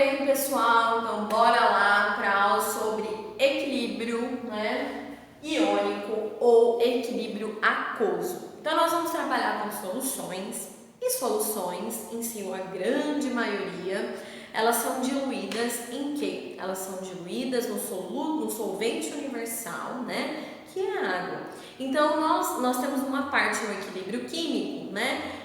bem, pessoal? Então, bora lá para a aula sobre equilíbrio, iônico ou equilíbrio aquoso. Então, nós vamos trabalhar com soluções, e soluções, em si, a grande maioria, elas são diluídas em quê? Elas são diluídas no solvente universal, que é a água. Então, nós temos uma parte no equilíbrio químico,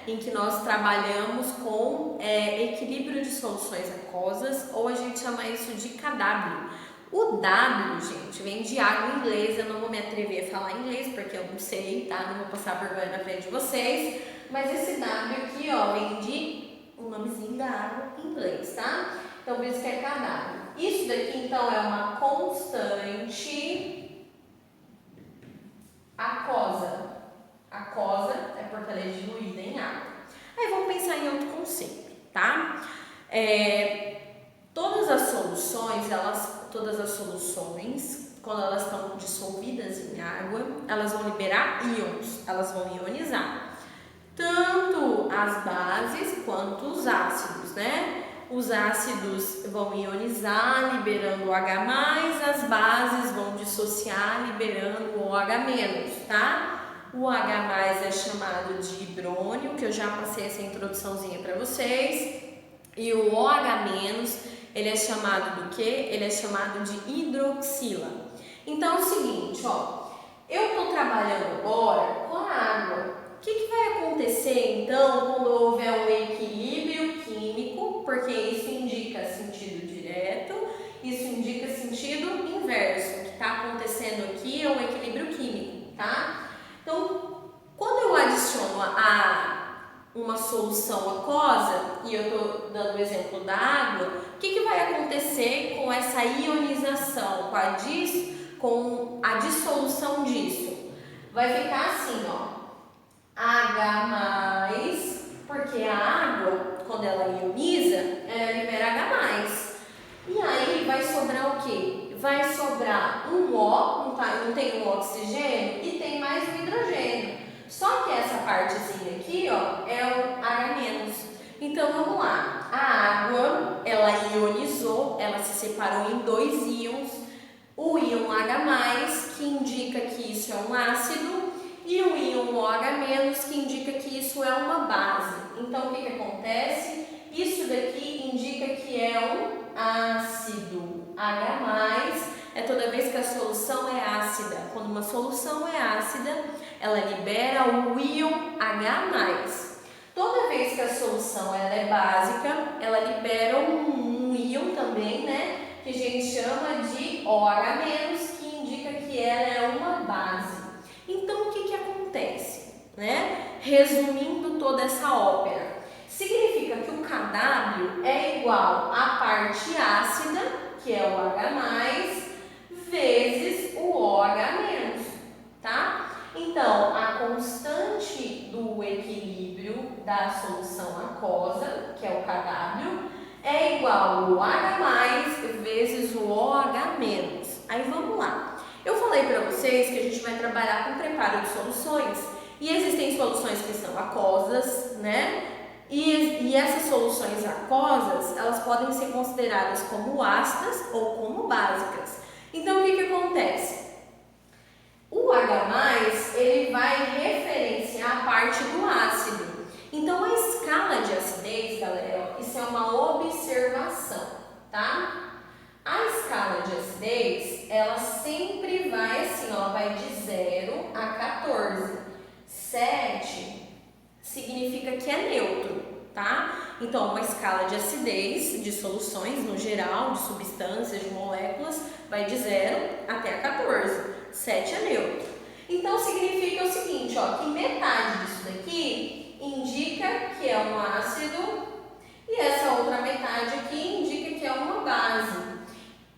em que nós trabalhamos com equilíbrio de soluções aquosas, ou a gente chama isso de KW. O W, gente, vem de água em inglês. Eu não vou me atrever a falar inglês porque eu não sei, tá? Não vou passar vergonha na frente de vocês. Mas esse W aqui, ó, vem de o nomezinho da água em inglês, tá? Então, por isso que é KW. Isso daqui, então, é uma constante aquosa. Aquosa é porque ela é diluída em água. Aí vamos pensar em outro conceito, tá? Todas as soluções, quando elas estão dissolvidas em água, elas vão liberar íons, elas vão ionizar. Tanto as bases quanto os ácidos, Os ácidos vão ionizar, liberando o H+, as bases vão dissociar, liberando o OH-, tá? O H+ é chamado de hidrônio, que eu já passei essa introduçãozinha para vocês. E o OH-, ele é chamado do quê? Ele é chamado de hidroxila. Então é o seguinte, ó, eu estou trabalhando agora com a água. O que vai acontecer então quando houver um equilíbrio químico? Porque isso indica sentido direto, isso indica sentido inverso. O que está acontecendo aqui é um equilíbrio químico, tá? Então, quando eu adiciono uma solução aquosa, e eu estou dando o exemplo da água, o que vai acontecer com essa ionização, com a dissolução disso? Vai ficar assim, ó, H+, porque a água, quando ela ioniza, ela libera H+. E aí vai sobrar o quê? Vai sobrar um O, não tem um oxigênio, e tem mais um hidrogênio. Só que essa partezinha aqui, ó, é o H-. Então, vamos lá. A água, ela ionizou, ela se separou em dois íons. O íon H+, que indica que isso é um ácido, e o íon OH-, que indica que isso é uma base. Então, o que acontece? Isso daqui indica que é um ácido. H+ é toda vez que a solução é ácida. Quando uma solução é ácida, ela libera o íon H+. Toda vez que a solução ela é básica, ela libera um íon também, que a gente chama de OH-, que indica que ela é uma base. Então, o que acontece? Resumindo toda essa ópera, significa que o KW é igual à parte ácida, que é o H+, vezes o OH-, tá? Então, a constante do equilíbrio da solução aquosa, que é o KW, é igual ao H+ vezes o OH-. Aí vamos lá. Eu falei para vocês que a gente vai trabalhar com preparo de soluções, e existem soluções que são aquosas, E essas soluções aquosas, elas podem ser consideradas como ácidas ou como básicas. Então, o que acontece? O H+, ele vai referenciar a parte do ácido. Então, a escala de acidez, galera, isso é uma observação, tá? A escala de acidez, ela sempre vai assim, ó, vai de 0 a 14. 7 significa que é neutro, tá? Então, uma escala de acidez de soluções, no geral, de substâncias, de moléculas, vai de 0 até a 14. 7 é neutro. Então, significa o seguinte, ó, que metade disso daqui indica que é um ácido e essa outra metade aqui indica que é uma base.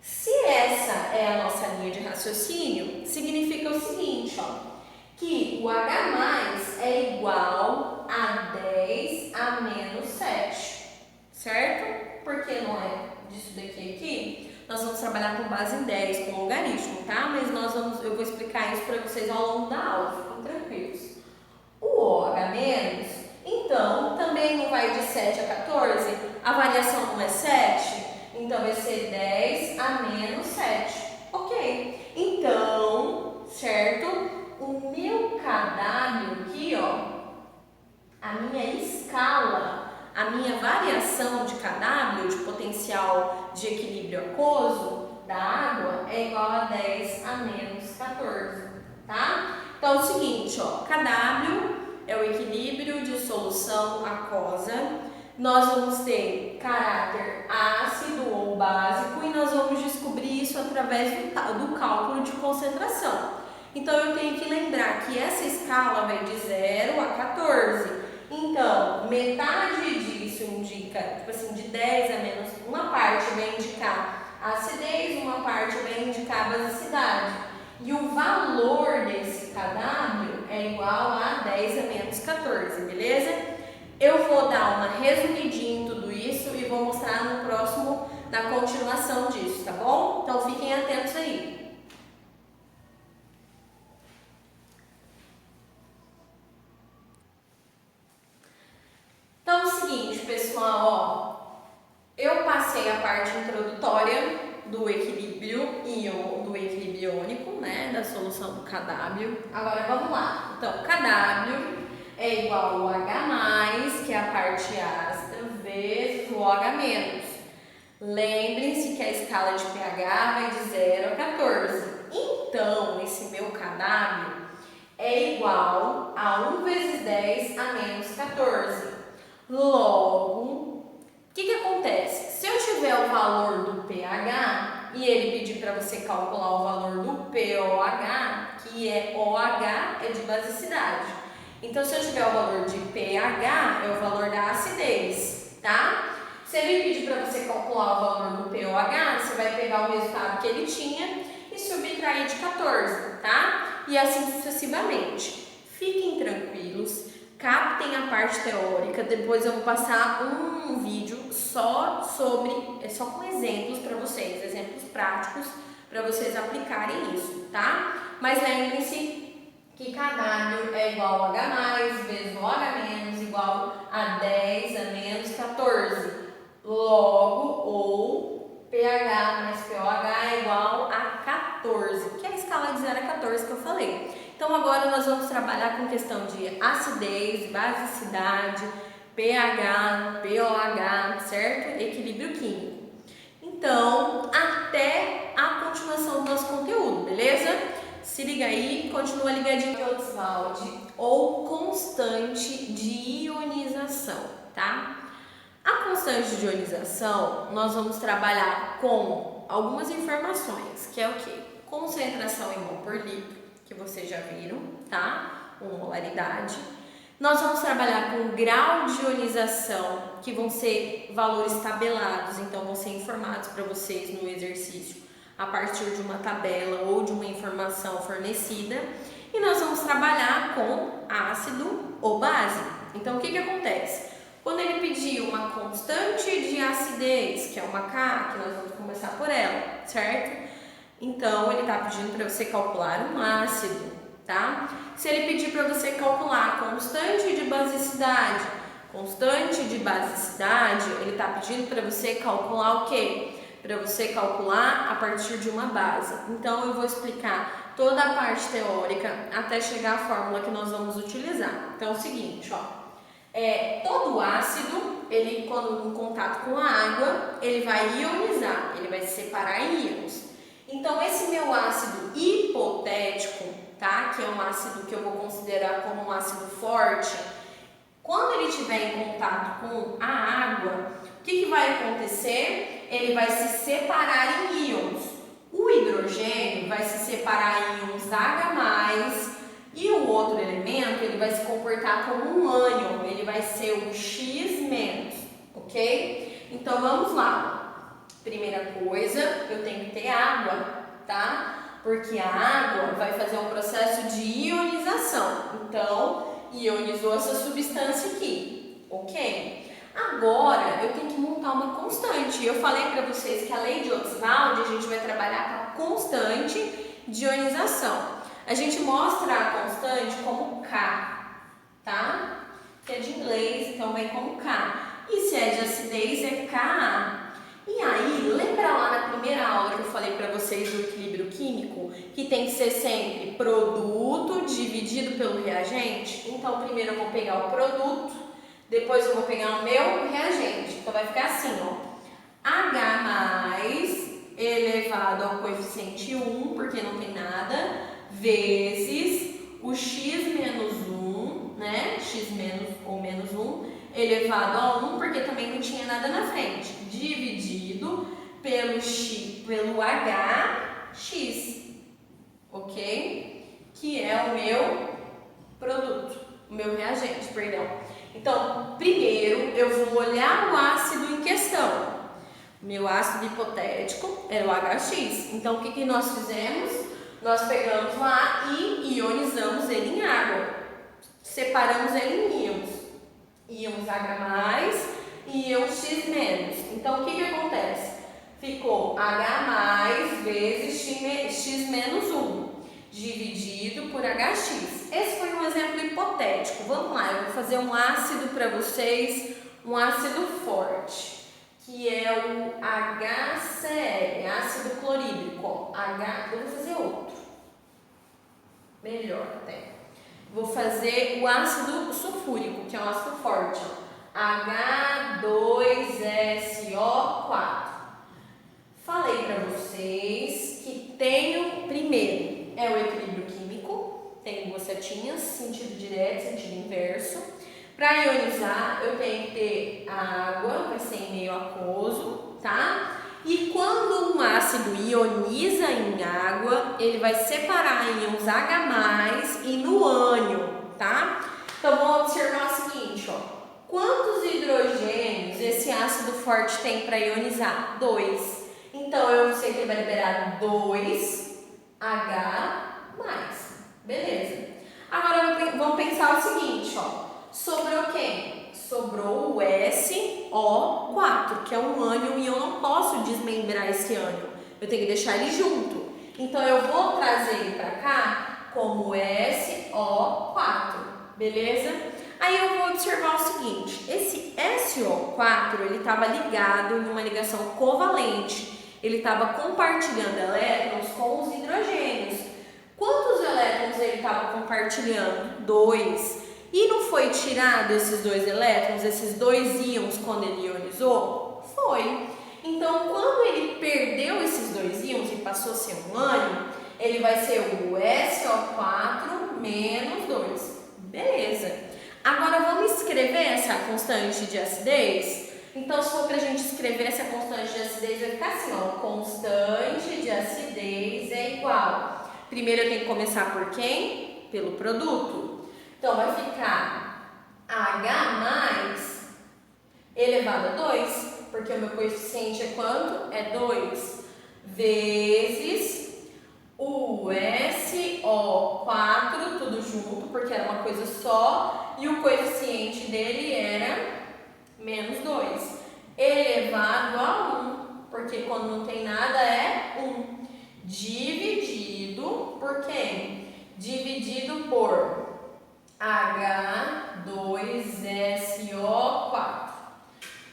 Se essa é a nossa linha de raciocínio, significa o seguinte, ó, que o H+ é igual a 10 a menos 7, certo? Porque não é disso daqui aqui? Nós vamos trabalhar com base em 10, com logaritmo, tá? Mas eu vou explicar isso para vocês ao longo da aula, ficam tranquilos. O OH-, então, também não vai de 7 a 14? A variação não é 7? Então, vai ser 10 a menos 7. Ok. Então, certo? O meu KW aqui, ó, a minha escala, a minha variação de KW, de potencial de equilíbrio aquoso da água, é igual a 10 a menos 14, tá? Então, é o seguinte, ó, KW é o equilíbrio de solução aquosa. Nós vamos ter caráter ácido ou básico e nós vamos descobrir isso através do cálculo de concentração. Então, eu tenho que lembrar que essa escala vai de 0 a 14. Então, metade disso indica, tipo assim, de 10 a menos, uma parte vai indicar a acidez, uma parte vai indicar a basicidade. E o valor desse KW é igual a 10 a menos 14, beleza? Eu vou dar uma resumidinha em tudo isso e vou mostrar no próximo, na continuação disso, tá bom? Então, fiquem atentos aí. Então, é o seguinte, pessoal, ó, eu passei a parte introdutória do equilíbrio iônico, né, da solução do KW. Agora, vamos lá. Então, KW é igual ao H+, que é a parte ácida, vezes o OH-. Lembrem-se que a escala de pH vai de 0 a 14. Então, esse meu KW é igual a 1 vezes 10 a menos 14. Logo, o que acontece? Se eu tiver o valor do pH e ele pedir para você calcular o valor do pOH, que é OH, é de basicidade. Então, se eu tiver o valor de pH, é o valor da acidez, tá? Se ele pedir para você calcular o valor do pOH, você vai pegar o resultado que ele tinha e subtrair de 14, tá? E assim sucessivamente. Fiquem tranquilos, captem a parte teórica, depois eu vou passar um vídeo só com exemplos para vocês, exemplos práticos para vocês aplicarem isso, tá? Mas lembrem-se que KW é igual a H+, vezes o OH-, igual a 10 a menos 14. Logo, ou pH mais pOH é igual a 14, que é a escala de 0 a 14 que eu falei. Então, agora nós vamos trabalhar com questão de acidez, basicidade, pH, pOH, certo? Equilíbrio químico. Então, até a continuação do nosso conteúdo, beleza? Se liga aí, continua ligadinho em Oxwald ou constante de ionização, tá? A constante de ionização, nós vamos trabalhar com algumas informações, que é o quê? Concentração em mol por litro, que vocês já viram, tá? Ou molaridade. Nós vamos trabalhar com grau de ionização, que vão ser valores tabelados, então vão ser informados para vocês no exercício a partir de uma tabela ou de uma informação fornecida. E nós vamos trabalhar com ácido ou base. Então, o que acontece? Quando ele pedir uma constante de acidez, que é uma K, que nós vamos começar por ela, certo? Então, ele está pedindo para você calcular um ácido, tá? Se ele pedir para você calcular a constante de basicidade, ele está pedindo para você calcular o quê? Para você calcular a partir de uma base. Então, eu vou explicar toda a parte teórica até chegar à fórmula que nós vamos utilizar. Então, é o seguinte, ó. Todo ácido, ele quando em contato com a água, ele vai ionizar, ele vai se separar em íons. Então, esse meu ácido hipotético, tá? Que é um ácido que eu vou considerar como um ácido forte, quando ele estiver em contato com a água, o que vai acontecer? Ele vai se separar em íons. O hidrogênio vai se separar em íons H+, e o outro elemento, ele vai se comportar como um ânion, ele vai ser o X-, ok? Então, vamos lá. Primeira coisa, eu tenho que ter água, tá? Porque a água vai fazer um processo de ionização. Então, ionizou essa substância aqui, ok? Agora, eu tenho que montar uma constante. Eu falei para vocês que a lei de Oxwald, a gente vai trabalhar com a constante de ionização. A gente mostra a constante como K, tá? Que é de inglês, então vem como K. E se é de acidez, é Ka. E aí, lembra lá na primeira aula que eu falei para vocês do equilíbrio químico, que tem que ser sempre produto dividido pelo reagente? Então, primeiro eu vou pegar o produto, depois eu vou pegar o meu reagente. Então, vai ficar assim, ó. H mais elevado ao coeficiente 1, porque não tem nada, vezes o x menos 1, né? X menos ou menos 1, elevado a 1, porque também não tinha nada na frente, dividido pelo x, pelo hx, ok? Que é o meu produto, o meu reagente, perdão. Então, primeiro eu vou olhar o ácido em questão. Meu ácido hipotético era o HX. Então, o que nós fizemos? Nós pegamos lá e ionizamos ele em água. Separamos ele em íons. Íons H+, e íons X-. Então, o que acontece? Ficou H+ vezes X-1, dividido por HX. Esse foi um exemplo hipotético. Vamos lá, eu vou fazer um ácido para vocês, um ácido forte, que é o HCl, ácido clorídrico. Eu vou fazer outro, melhor até. Vou fazer o ácido sulfúrico, que é um ácido forte, H2SO4. Falei para vocês que tem o primeiro, é o equilíbrio químico, tem duas setinhas, sentido direto, sentido inverso. Para ionizar, eu tenho que ter água, vai ser em meio aquoso, tá? E quando um ácido ioniza em água, ele vai separar íons H+, e no ânion, tá? Então, vamos observar o seguinte, ó. Quantos hidrogênios esse ácido forte tem para ionizar? 2. Então, eu sei que ele vai liberar 2H+. Beleza. Agora, vamos pensar o seguinte, ó. Sobrou quem? Sobrou o SO4, que é um ânion, e eu não posso desmembrar esse ânion. Eu tenho que deixar ele junto. Então, eu vou trazer ele para cá como SO4, beleza? Aí eu vou observar o seguinte, esse SO4, ele estava ligado em uma ligação covalente. Ele estava compartilhando elétrons com os hidrogênios. Quantos elétrons ele estava compartilhando? 2. E não foi tirado esses 2 elétrons, esses 2 íons, quando ele ionizou? Foi. Então, quando ele perdeu esses 2 íons e passou a ser um ânion, ele vai ser o SO4 menos 2. Beleza. Agora, vamos escrever essa constante de acidez? Então, se for para a gente escrever essa constante de acidez, vai ficar assim, ó. Constante de acidez é igual. Primeiro, eu tenho que começar por quem? Pelo produto. Então, vai ficar H+ elevado a 2, porque o meu coeficiente é quanto? É 2, vezes o SO4, tudo junto, porque era uma coisa só, e o coeficiente dele era menos 2, elevado a 1, porque quando não tem nada é 1, dividido por quem? Dividido por H2SO4.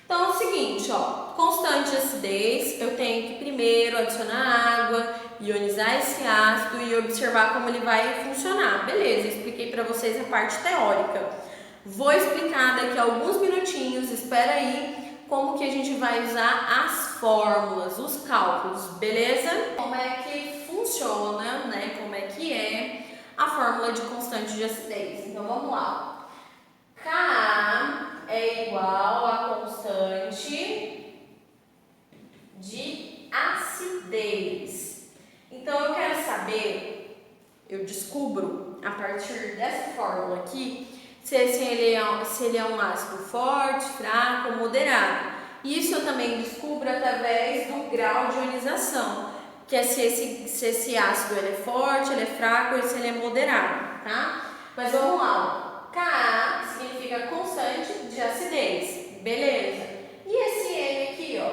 Então é o seguinte, ó, constante de acidez, eu tenho que primeiro adicionar água, ionizar esse ácido e observar como ele vai funcionar. Beleza, expliquei para vocês a parte teórica. Vou explicar daqui a alguns minutinhos, espera aí, como que a gente vai usar as fórmulas, os cálculos, beleza? Como é que funciona, né? Como é que é a fórmula de constante de acidez. Então, vamos lá. Ka é igual a constante de acidez. Então, eu quero saber, eu descubro a partir dessa fórmula aqui, se ele é um ácido forte, fraco ou moderado. Isso eu também descubro através do grau de ionização, que é se esse ácido ele é forte, ele é fraco ou se ele é moderado, tá? Mas vamos lá, Ka significa constante de acidez, beleza? E esse N aqui, ó,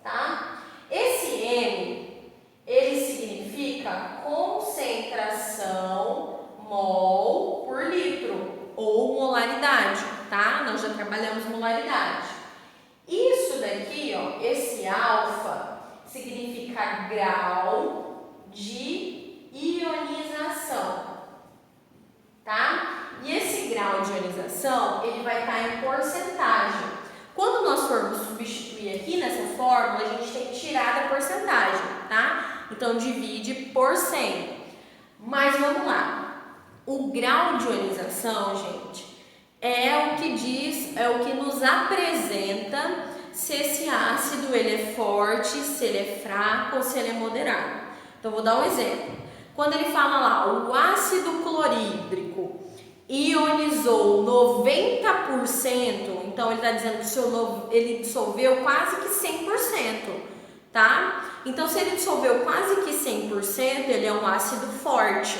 tá? Esse N, ele significa concentração mol por litro, ou molaridade, tá? Nós já trabalhamos molaridade. Isso daqui, ó, esse alfa grau de ionização, tá? E esse grau de ionização, ele vai estar em porcentagem. Quando nós formos substituir aqui nessa fórmula, a gente tem que tirar da porcentagem, tá? Então, divide por 100. Mas vamos lá. O grau de ionização, gente, é o que diz, é o que nos apresenta se esse ácido ele é forte, se ele é fraco ou se ele é moderado. Então, vou dar um exemplo. Quando ele fala lá, o ácido clorídrico ionizou 90%, então ele está dizendo que ele dissolveu quase que 100%, tá? Então, se ele dissolveu quase que 100%, ele é um ácido forte,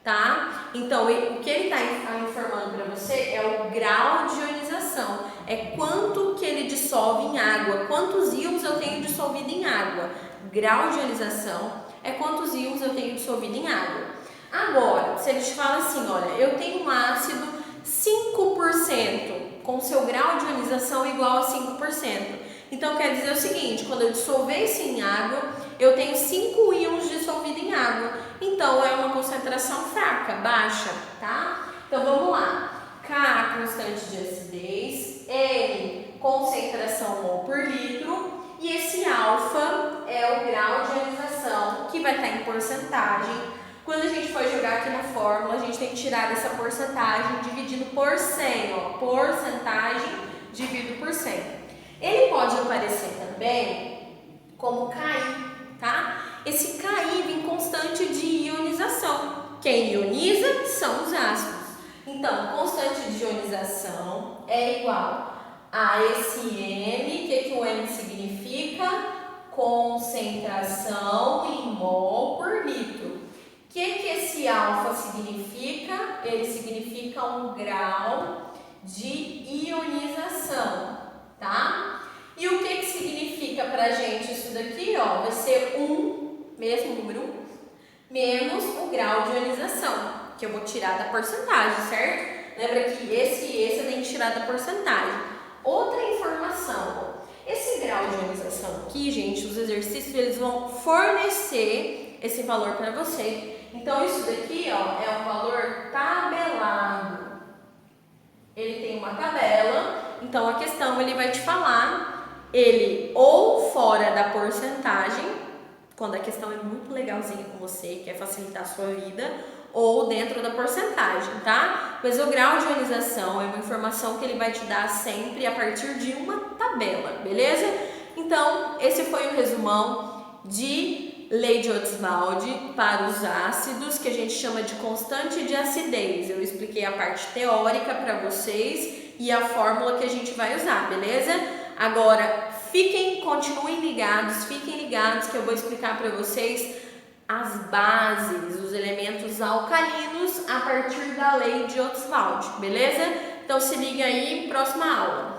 tá? Então, o que ele está informando para você é o grau de ionização, é quanto que ele dissolve em água, quantos íons eu tenho dissolvido em água. Grau de ionização é quantos íons eu tenho dissolvido em água. Agora, se ele te fala assim, olha, eu tenho um ácido 5%, com seu grau de ionização igual a 5%. Então, quer dizer o seguinte, quando eu dissolver isso em água, eu tenho 5 íons dissolvidos em água. Então, é uma concentração fraca, baixa, tá? Então, vamos lá. K, constante de acidez, N, concentração mol por litro, e esse alfa é o grau de ionização, que vai estar em porcentagem. Quando a gente for jogar aqui na fórmula, a gente tem que tirar essa porcentagem dividido por 100, ó, porcentagem dividido por 100. Ele pode aparecer também como KI, tá? Esse KI vem constante de ionização. Quem ioniza são os ácidos. Então, constante de ionização é igual a esse M. O que o M significa? Concentração em mol por litro. O que esse alfa significa? Ele significa um grau de ionização, tá? E o que significa pra gente isso daqui? Ó, vai ser 1, mesmo número 1, menos o grau de ionização, que eu vou tirar da porcentagem, certo? Lembra que esse e esse eu tenho que tirar da porcentagem. Outra informação, esse grau de ionização aqui, gente, os exercícios eles vão fornecer esse valor para você. Então, isso daqui, ó, é um valor tabelado. Ele tem uma tabela, então a questão ele vai te falar ele ou fora da porcentagem, quando a questão é muito legalzinha com você, quer facilitar a sua vida, ou dentro da porcentagem, tá? Mas o grau de ionização é uma informação que ele vai te dar sempre a partir de uma tabela, beleza? Então, esse foi o resumão de Lei de Ostwald para os ácidos, que a gente chama de constante de acidez. Eu expliquei a parte teórica para vocês e a fórmula que a gente vai usar, beleza? Agora, continuem ligados, fiquem ligados que eu vou explicar para vocês as bases, os elementos alcalinos a partir da Lei de Ostwald, beleza? Então se liga aí, próxima aula.